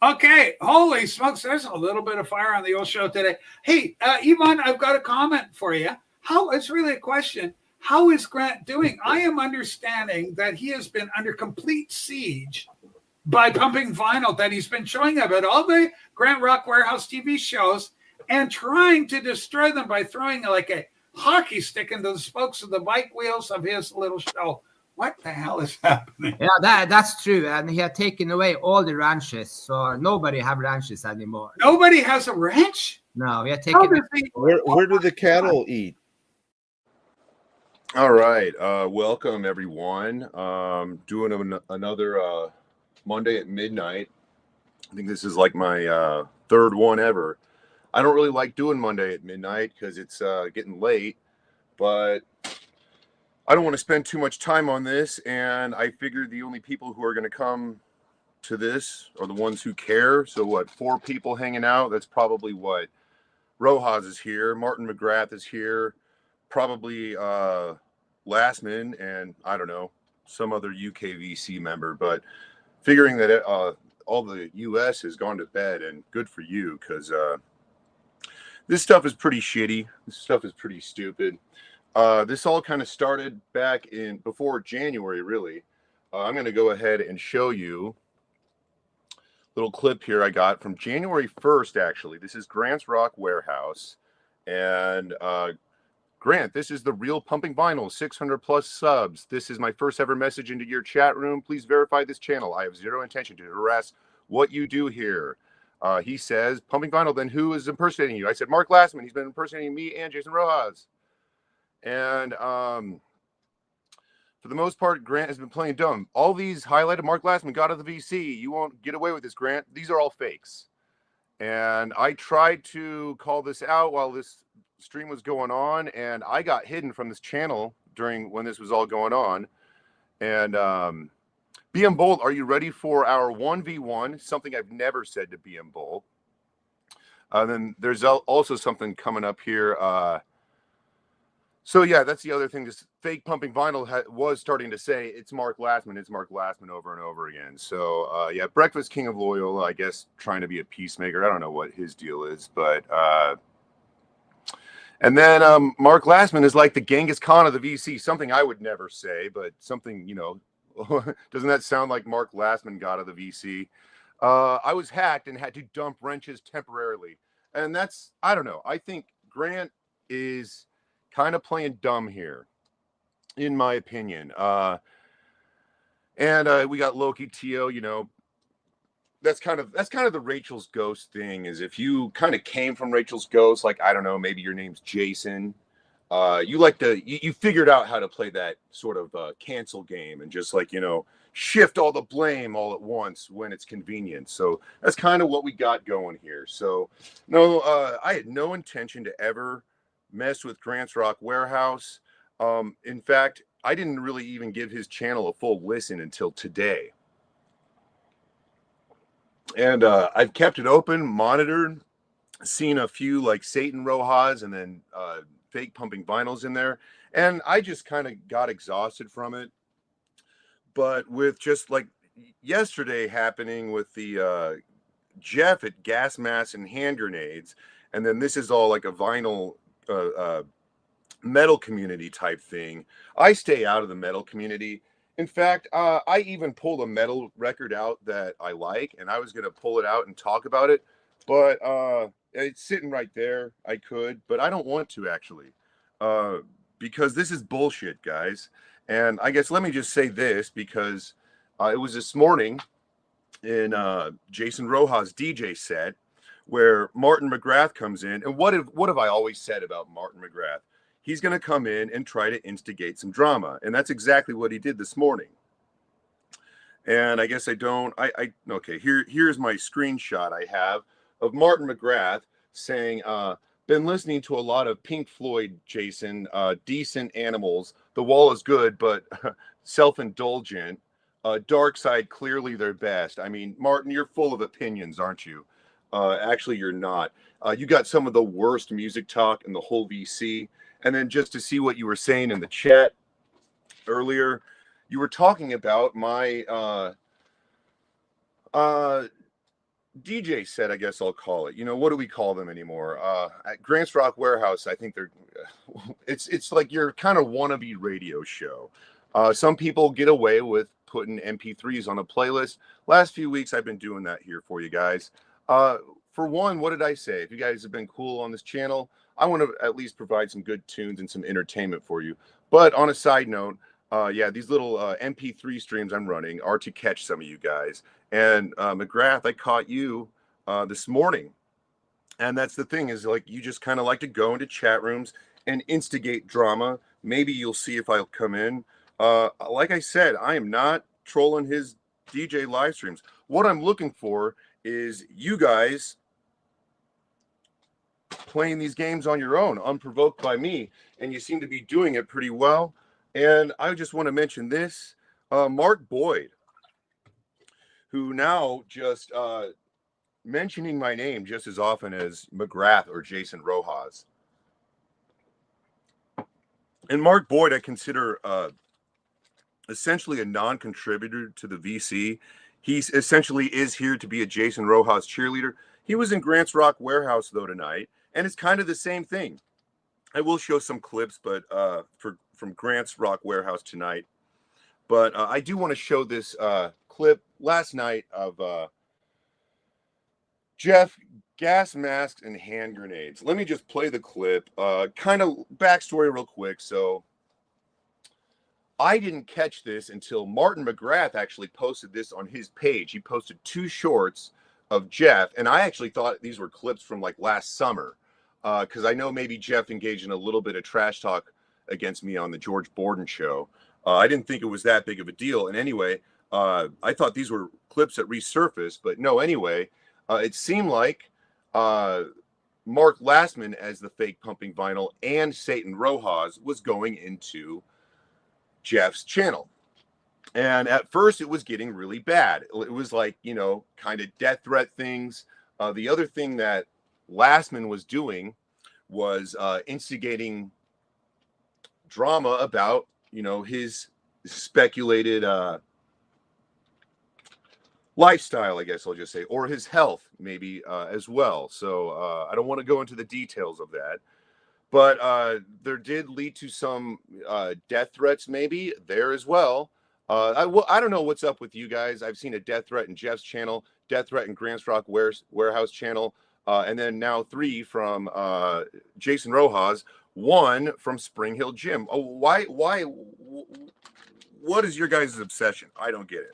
Okay, holy smokes, there's a little bit of fire on the old show today. Hey, Yvonne, I've got a comment for you. How, it's really a question. How is Grant doing? I am understanding that he has been under complete siege by Pumping Vinyl, that he's been showing up at all the Grant Rock Warehouse TV shows and trying to destroy them by throwing like a hockey stick into the spokes of the bike wheels of his little show. What the hell is happening? Yeah, that's true. And he had taken away all the ranches, so nobody have ranches anymore. Nobody has a ranch? No, we had taken. Where do the cattle eat? All right, welcome everyone. Doing another Monday at midnight. I think this is like my third one ever. I don't really like doing Monday at midnight because it's getting late, but I don't want to spend too much time on this, and I figured the only people who are going to come to this are the ones who care. So what, 4 people hanging out? That's probably what, Rojas is here, Martin McGrath is here, probably Lastman, and I don't know, some other UKVC member, but figuring that all the US has gone to bed, and good for you, because this stuff is pretty shitty. This stuff is pretty stupid. This all kind of started back in before January, really. I'm going to go ahead and show you a little clip here I got from January 1st, actually. This is Grant's Rock Warehouse. And Grant, this is the real Pumping Vinyl, 600 plus subs. This is my first ever message into your chat room. Please verify this channel. I have zero intention to harass what you do here. He says, Pumping Vinyl, then who is impersonating you? I said, Mark Lastman. He's been impersonating me and Jason Rojas. And for the most part, Grant has been playing dumb. All these highlighted Mark Lastman got of the VC. You won't get away with this, Grant. These are all fakes. And I tried to call this out while this stream was going on, and I got hidden from this channel during when this was all going on. And BM Bolt, are you ready for our 1v1? Something I've never said to BM Bolt. Then there's also something coming up here. So yeah, that's the other thing. This fake Pumping Vinyl was starting to say it's Mark Lastman over and over again. So yeah, Breakfast King of Loyola, I guess, trying to be a peacemaker. I don't know what his deal is, but and then Mark Lastman is like the Genghis Khan of the VC. Something I would never say, but something, you know, doesn't that sound like Mark Lastman got of the VC? I was hacked and had to dump wrenches temporarily, and that's, I don't know. I think Grant is kind of playing dumb here, in my opinion. And we got Loki Tio, you know, that's kind of the Rachel's Ghost thing, is if you kind of came from Rachel's Ghost, like, I don't know, maybe your name's Jason, you like to, you figured out how to play that sort of cancel game and just, like, you know, shift all the blame all at once when it's convenient. So that's kind of what we got going here. So no, I had no intention to ever mess with Grant's Rock Warehouse. In fact, I didn't really even give his channel a full listen until today. And I've kept it open, monitored, seen a few like Satan Rojas and then fake Pumping Vinyls in there. And I just kind of got exhausted from it. But with just like yesterday happening with the Jeff at Gas Mask and Hand Grenades, and then this is all like a vinyl metal community type thing. I stay out of the metal community. In fact, I even pulled a metal record out that I like, and I was going to pull it out and talk about it, but it's sitting right there. I could, but I don't want to, actually, because this is bullshit, guys. And I guess let me just say this, because it was this morning in Jason Rojas' DJ set where Martin McGrath comes in. And what have I always said about Martin McGrath? He's going to come in and try to instigate some drama. And that's exactly what he did this morning. And I guess okay, here's my screenshot I have of Martin McGrath saying, been listening to a lot of Pink Floyd, Jason, Decent Animals. The Wall is good, but self-indulgent. Dark Side, clearly their best. I mean, Martin, you're full of opinions, aren't you? Actually, you're not. You got some of the worst music talk in the whole VC. And then just to see what you were saying in the chat earlier, you were talking about my DJ set, I guess I'll call it. What do we call them anymore? At Grants Rock Warehouse, I think they're. It's like your kind of wannabe radio show. Some people get away with putting MP3s on a playlist. Last few weeks, I've been doing that here for you guys. For one, what did I say? If you guys have been cool on this channel, I want to at least provide some good tunes and some entertainment for you. But on a side note, yeah, these little MP3 streams I'm running are to catch some of you guys. And McGrath, I caught you this morning. And that's the thing is like you just kind of like to go into chat rooms and instigate drama. Maybe you'll see if I'll come in. Like I said, I am not trolling his DJ live streams. What I'm looking for is you guys playing these games on your own, unprovoked by me. And you seem to be doing it pretty well. And I just want to mention this. Mark Boyd, who now just mentioning my name just as often as McGrath or Jason Rojas. And Mark Boyd, I consider essentially a non-contributor to the VC. He essentially is here to be a Jason Rojas cheerleader. He was in Grants Rock Warehouse, though, tonight, and it's kind of the same thing. I will show some clips, but from Grants Rock Warehouse tonight. But I do want to show this clip last night of Jeff, gas masks and hand grenades. Let me just play the clip. Kind of backstory real quick. So I didn't catch this until Martin McGrath actually posted this on his page. He posted 2 shorts of Jeff, and I actually thought these were clips from like last summer because I know maybe Jeff engaged in a little bit of trash talk against me on the George Borden show. I didn't think it was that big of a deal. And anyway, I thought these were clips that resurfaced, but no, anyway, it seemed like Mark Lastman as the fake pumping vinyl and Satan Rojas was going into Jeff's channel. And at first it was getting really bad. It was like, kind of death threat things. The other thing that Lastman was doing was instigating drama about, his speculated lifestyle, I guess I'll just say, or his health maybe as well. So I don't want to go into the details of that. But there did lead to some death threats maybe there as well. I don't know what's up with you guys. I've seen a death threat in Jeff's channel, death threat in Grants Rock Warehouse channel, and then now 3 from Jason Rojas, 1 from Spring Hill Gym. Oh, why? What is your guys' obsession? I don't get it.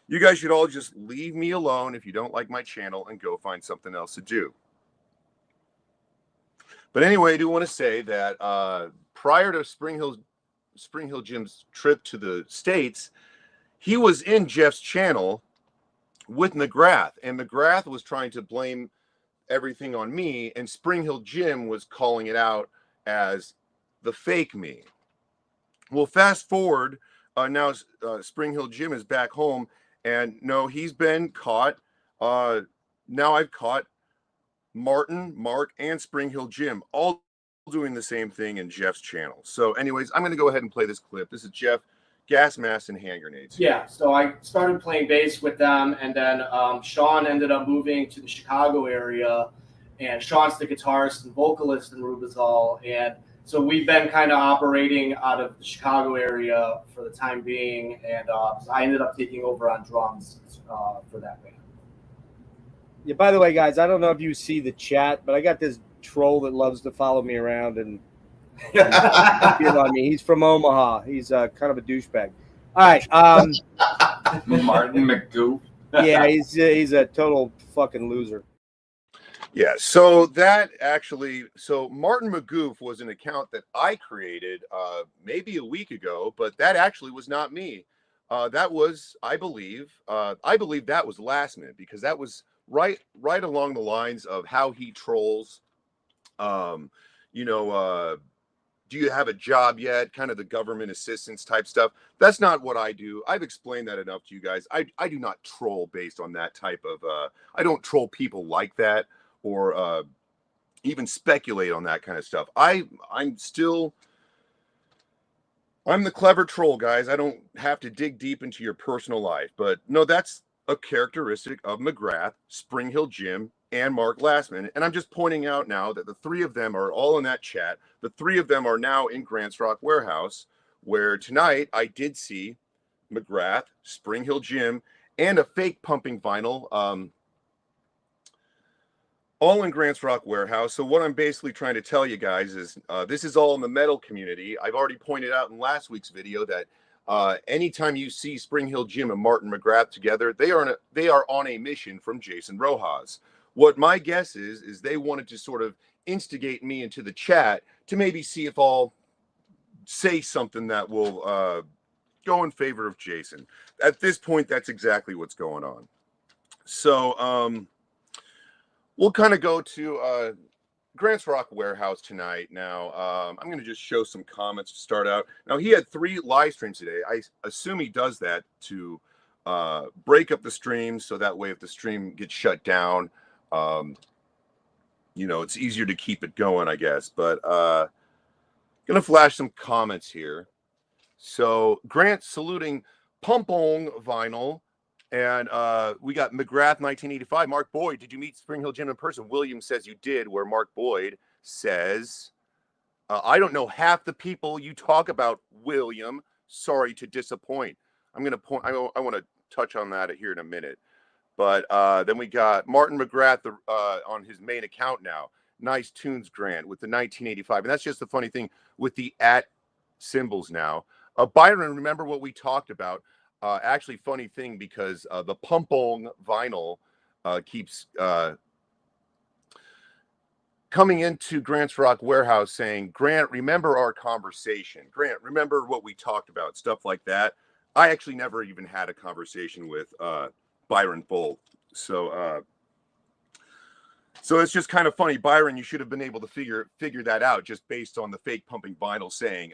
You guys should all just leave me alone if you don't like my channel and go find something else to do. But anyway, I do want to say that prior to Spring Hill Gym's trip to the States, he was in Jeff's channel with McGrath, and McGrath was trying to blame everything on me, and Spring Hill Gym was calling it out as the fake me. Well, fast forward, now Spring Hill Gym is back home, and no, he's been caught. Now I've caught Martin, Mark, and Spring Hill Gym all doing the same thing in Jeff's channel. So anyways, I'm going to go ahead and play this clip. This is Jeff, gas masks and hand grenades. Yeah, so I started playing bass with them, and then Sean ended up moving to the Chicago area, and Sean's the guitarist and vocalist in Rubizol, and so we've been kind of operating out of the Chicago area for the time being, and I ended up taking over on drums for that band. Yeah, by the way, guys, I don't know if you see the chat, but I got this troll that loves to follow me around and get on me. He's from Omaha. He's kind of a douchebag. All right. Martin McGoof. Yeah, he's a total fucking loser. Yeah, so Martin McGoof was an account that I created maybe a week ago, but that actually was not me. That was, I believe that was Lastman, because that was right along the lines of how he trolls. Do you have a job yet? Kind of the government assistance type stuff. That's not what I do. I've explained that enough to you guys. I do not troll based on that type of. I don't troll people like that, or even speculate on that kind of stuff. I'm the clever troll, guys. I don't have to dig deep into your personal life. But no, that's a characteristic of McGrath, Spring Hill Jim, and Mark Lastman. And I'm just pointing out now that the three of them are all in that chat. The three of them are now in Grant's Rock Warehouse, where tonight I did see McGrath, Spring Hill Jim, and a fake pumping vinyl, all in Grant's Rock Warehouse. So what I'm basically trying to tell you guys is this is all in the metal community. I've already pointed out in last week's video that anytime you see Spring Hill Jim and Martin McGrath together, they are on a mission from Jason Rojas. What my guess is they wanted to sort of instigate me into the chat to maybe see if I'll say something that will go in favor of Jason. At this point, that's exactly what's going on. So we'll kind of go to Grant's Rock Warehouse tonight. Now, I'm going to just show some comments to start out. Now, he had 3 live streams today. I assume he does that to break up the stream, so that way if the stream gets shut down, you know, it's easier to keep it going, I guess. But going to flash some comments here. So Grant saluting Pumpong Vinyl. And we got McGrath 1985. Mark Boyd, did you meet Spring Hill Jim in person? William says you did, where Mark Boyd says, I don't know half the people you talk about, William. Sorry to disappoint. I'm going to point, I want to touch on that here in a minute. But then we got Martin McGrath on his main account now. Nice tunes, Grant, with the 1985. And that's just the funny thing with the @ symbols now. Byron, remember what we talked about? Actually, funny thing, because the Pumpong vinyl keeps coming into Grant's Rock Warehouse saying, Grant, remember our conversation. Grant, remember what we talked about, stuff like that. I actually never even had a conversation with Byron Bolt. So it's just kind of funny. Byron, you should have been able to figure that out just based on the fake pumping vinyl saying,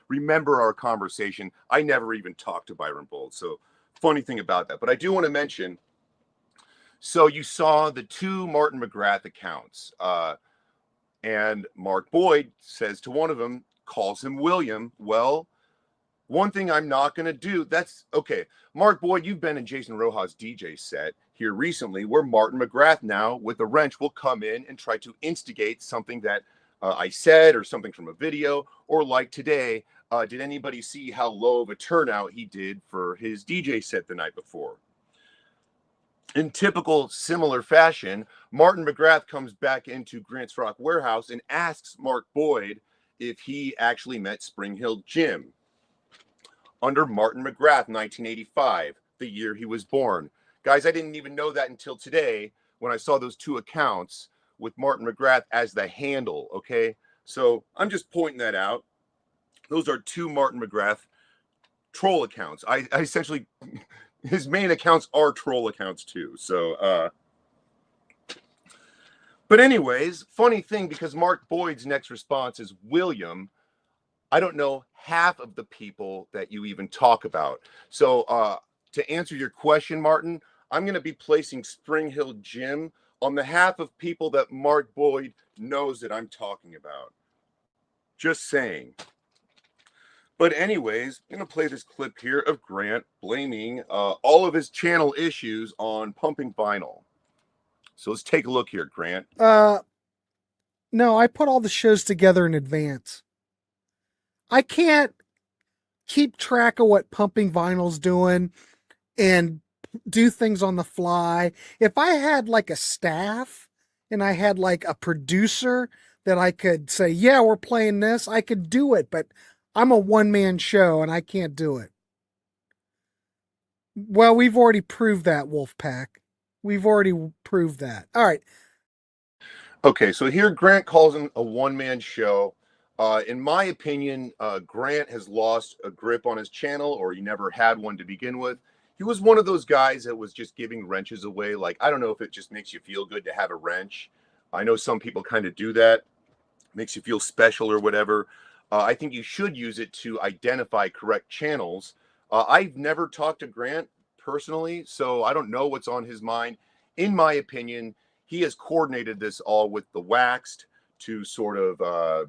remember our conversation. I never even talked to Byron Bolt. So funny thing about that. But I do want to mention, so you saw the 2 Martin McGrath accounts. And Mark Boyd says to one of them, calls him William. Well, one thing I'm not going to do, that's okay. Mark Boyd, you've been in Jason Rojas' DJ set here recently, where Martin McGrath now with a wrench will come in and try to instigate something that I said or something from a video, or like today, did anybody see how low of a turnout he did for his DJ set the night before? In typical similar fashion, Martin McGrath comes back into Grant's Rock Warehouse and asks Mark Boyd if he actually met Spring Hill Jim under Martin McGrath, 1985, the year he was born. Guys, I didn't even know that until today when I saw those 2 accounts with Martin McGrath as the handle, okay? So I'm just pointing that out. Those are 2 Martin McGrath troll accounts. I essentially, his main accounts are troll accounts too. So, but anyways, funny thing, because Mark Boyd's next response is William, I don't know half of the people that you even talk about. So to answer your question, Martin, I'm going to be placing Spring Hill Jim on the half of people that Mark Boyd knows that I'm talking about. Just saying. But anyways, I'm going to play this clip here of Grant blaming all of his channel issues on pumping vinyl. So let's take a look here, Grant. No, I put all the shows together in advance. I can't keep track of what pumping vinyl's doing and do things on the fly. If I had like a staff and I had like a producer that I could say, yeah, we're playing this, I could do it, but I'm a one-man show and I can't do it. Well, we've already proved that, Wolfpack. We've already proved that. All right. Okay, so here Grant calls him a one-man show. In my opinion, Grant has lost a grip on his channel, or he never had one to begin with. He was one of those guys that was just giving wrenches away. Like, I don't know if it just makes you feel good to have a wrench. I know some people kind of do that. Makes you feel special or whatever. I think you should use it to identify correct channels. I've never talked to Grant personally, so I don't know what's on his mind. In my opinion, he has coordinated this all with the Waxed to sort of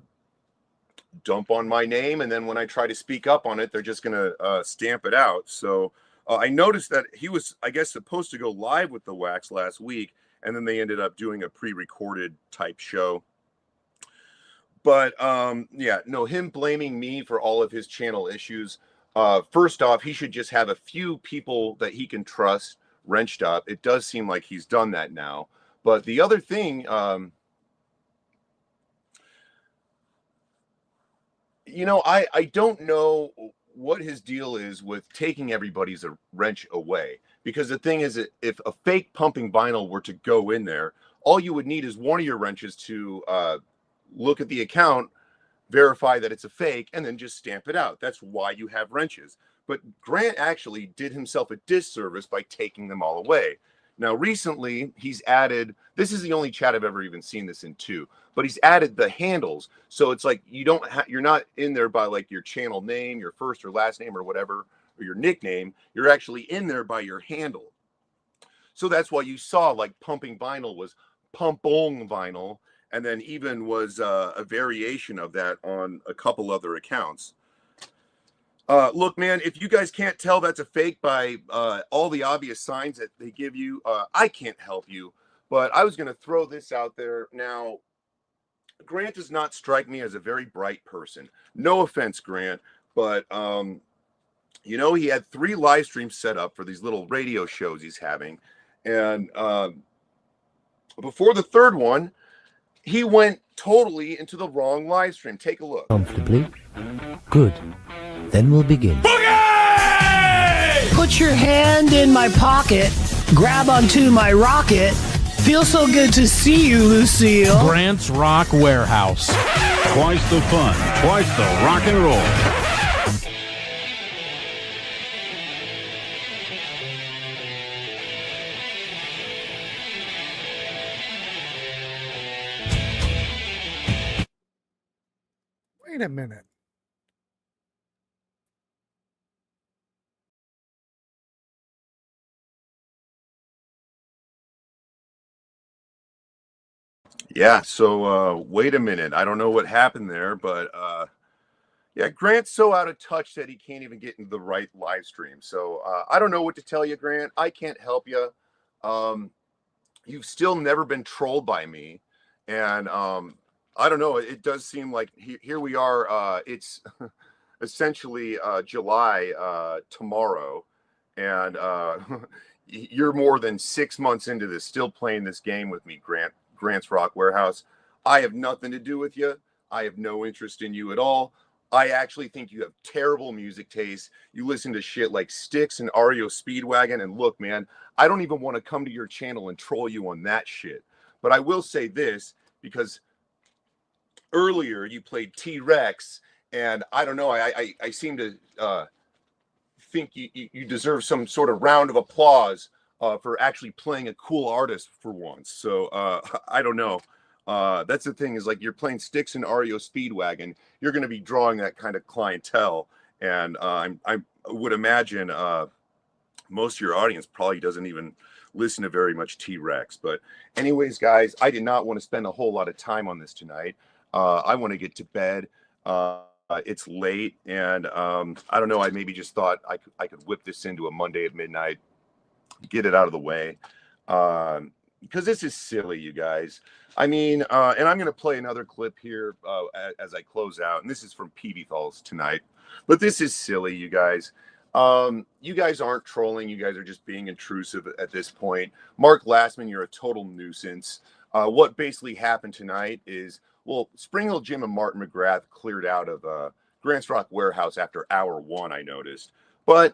dump on my name, and then when I try to speak up on it, they're just going to stamp it out. So I noticed that he was, I guess, supposed to go live with the Wax last week, and then they ended up doing a pre-recorded type show. But yeah, no, him blaming me for all of his channel issues. First off, he should just have a few people that he can trust wrenched up. It does seem like he's done that now. But the other thing, you know, I don't know what his deal is with taking everybody's wrench away. Because the thing is, that if a fake pumping vinyl were to go in there, all you would need is one of your wrenches to look at the account, verify that it's a fake, and then just stamp it out. That's why you have wrenches. But Grant actually did himself a disservice by taking them all away. Now, recently, he's added, this is the only chat I've ever even seen this in too, but he's added the handles. So it's like you're not in there by like your channel name, your first or last name or whatever, or your nickname. You're actually in there by your handle. So that's why you saw like Pumping Vinyl was Pumpong Vinyl, and then even was a variation of that on a couple other accounts. Look, man, if you guys can't tell that's a fake by all the obvious signs that they give you, I can't help you. But I was going to throw this out there. Now, Grant does not strike me as a very bright person. No offense, Grant, but you know, he had 3 live streams set up for these little radio shows he's having, and before the third one, he went totally into the wrong live stream. Take a look. Comfortably. Good. Then we'll begin. Boogie! Put your hand in my pocket, grab onto my rocket. Feels so good to see you, Lucille. Grant's Rock Warehouse. Twice the fun, twice the rock and roll. Wait a minute. Yeah, so wait a minute. I don't know what happened there, but yeah, Grant's so out of touch that he can't even get into the right live stream. So I don't know what to tell you, Grant. I can't help you. You've still never been trolled by me. And I don't know. It does seem like here we are. It's essentially July tomorrow. And you're more than 6 months into this, still playing this game with me, Grant's Rock Warehouse. I have nothing to do with you. I have no interest in you at all. I actually think you have terrible music taste. You listen to shit like Styx and REO Speedwagon. And look, man, I don't even want to come to your channel and troll you on that shit. But I will say this, because earlier you played T-Rex, and I don't know, I seem to think you deserve some sort of round of applause for actually playing a cool artist for once. So I don't know. That's the thing, is like, you're playing Styx and REO Speedwagon. You're going to be drawing that kind of clientele. And I would imagine most of your audience probably doesn't even listen to very much T-Rex. But anyways, guys, I did not want to spend a whole lot of time on this tonight. I want to get to bed. It's late, and I don't know. I maybe just thought I could whip this into a Monday at midnight, get it out of the way, because this is silly, you guys. I mean, and I'm going to play another clip here as I close out, and this is from PB Thalls tonight. But this is silly, you guys. You guys aren't trolling. You guys are just being intrusive at this point. Mark Lastman, you're a total nuisance. What basically happened tonight is, well, Springhill Jim and Martin McGrath cleared out of Grant's Rock Warehouse after hour 1, I noticed. But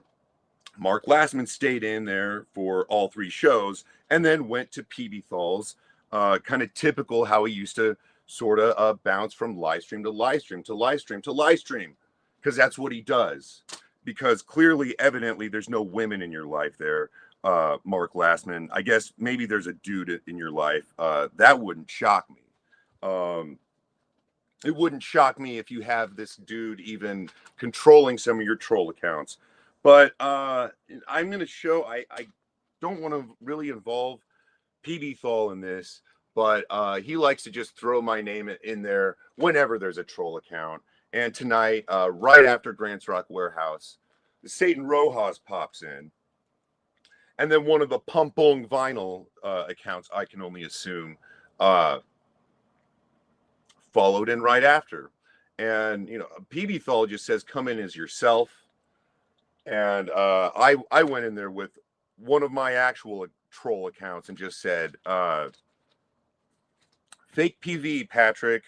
Mark Lastman stayed in there for all 3 shows and then went to PB Thalls, kind of typical how he used to sort of bounce from live stream to live stream to live stream to live stream, because that's what he does. Because clearly, evidently, there's no women in your life there, Mark Lastman. I guess maybe there's a dude in your life. That wouldn't shock me. It wouldn't shock me if you have this dude even controlling some of your troll accounts. But I'm going to show, I don't want to really involve PB Thal in this, but he likes to just throw my name in there whenever there's a troll account. And tonight, right after Grant's Rock Warehouse, Satan Rojas pops in. And then one of the Pumpong Vinyl accounts, I can only assume, followed in right after. And, you know, PB Thal just says, come in as yourself. And I went in there with one of my actual troll accounts and just said, fake PV, Patrick,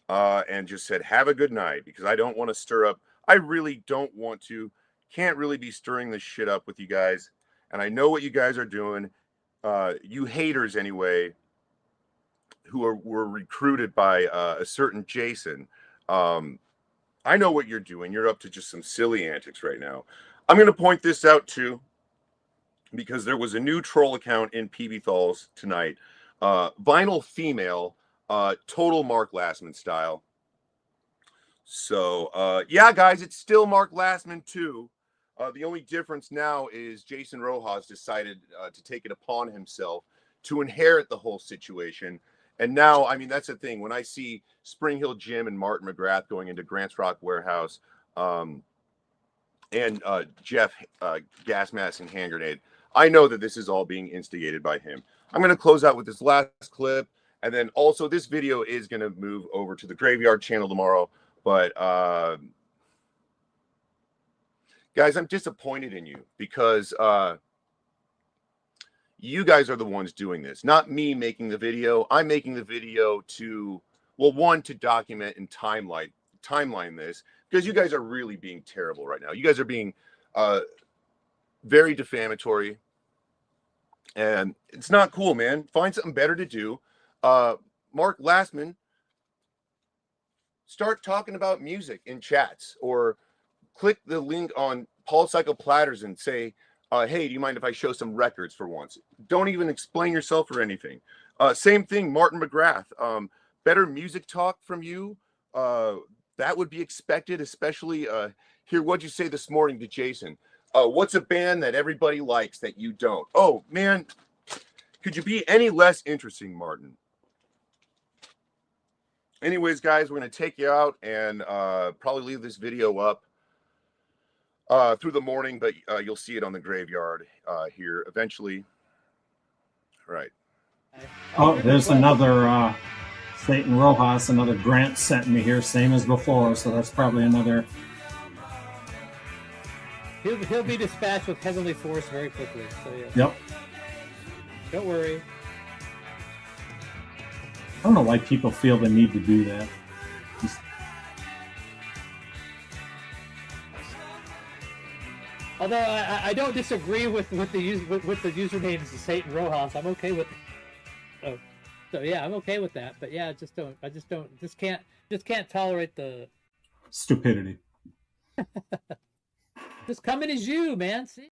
and just said, have a good night, because I don't want to stir up. I really don't want to. Can't really be stirring this shit up with you guys. And I know what you guys are doing. You haters, anyway, who were recruited by a certain Jason. I know what you're doing. You're up to just some silly antics right now. I'm going to point this out, too, because there was a new troll account in PB Thal's tonight. Vinyl Female, total Mark Lastman style. So, yeah, guys, it's still Mark Lastman, too. The only difference now is Jason Rojas decided to take it upon himself to inherit the whole situation. And now, I mean, that's the thing. When I see Spring Hill Jim and Martin McGrath going into Grants Rock Warehouse and Jeff Gas Mask and Hand Grenade, I know that this is all being instigated by him. I'm going to close out with this last clip. And then also this video is going to move over to the Graveyard channel tomorrow. But guys, I'm disappointed in you because you guys are the ones doing this, not me making the video. I'm making the video to, well, one, to document and timeline this, because you guys are really being terrible right now. You guys are being very defamatory, and it's not cool, man. Find something better to do. Mark Lastman, start talking about music in chats, or click the link on Paul Psycho Platters and say, hey, do you mind if I show some records for once? Don't even explain yourself or anything. Same thing, Martin McGrath. Better music talk from you. That would be expected, especially here. What'd you say this morning to Jason? What's a band that everybody likes that you don't? Oh, man, could you be any less interesting, Martin? Anyways, guys, we're going to take you out and probably leave this video up through the morning, but you'll see it on the Graveyard here eventually. All right. Oh, there's another Satan Rojas, another Grant sent me here, same as before, so that's probably another. He'll be dispatched with Heavenly Force very quickly. So yeah. Yep. Don't worry. I don't know why people feel the need to do that. Although I don't disagree with the username Satan Rojas, I'm okay with it. So yeah, I'm okay with that. But yeah, just can't tolerate the stupidity. just come in as you, man. See.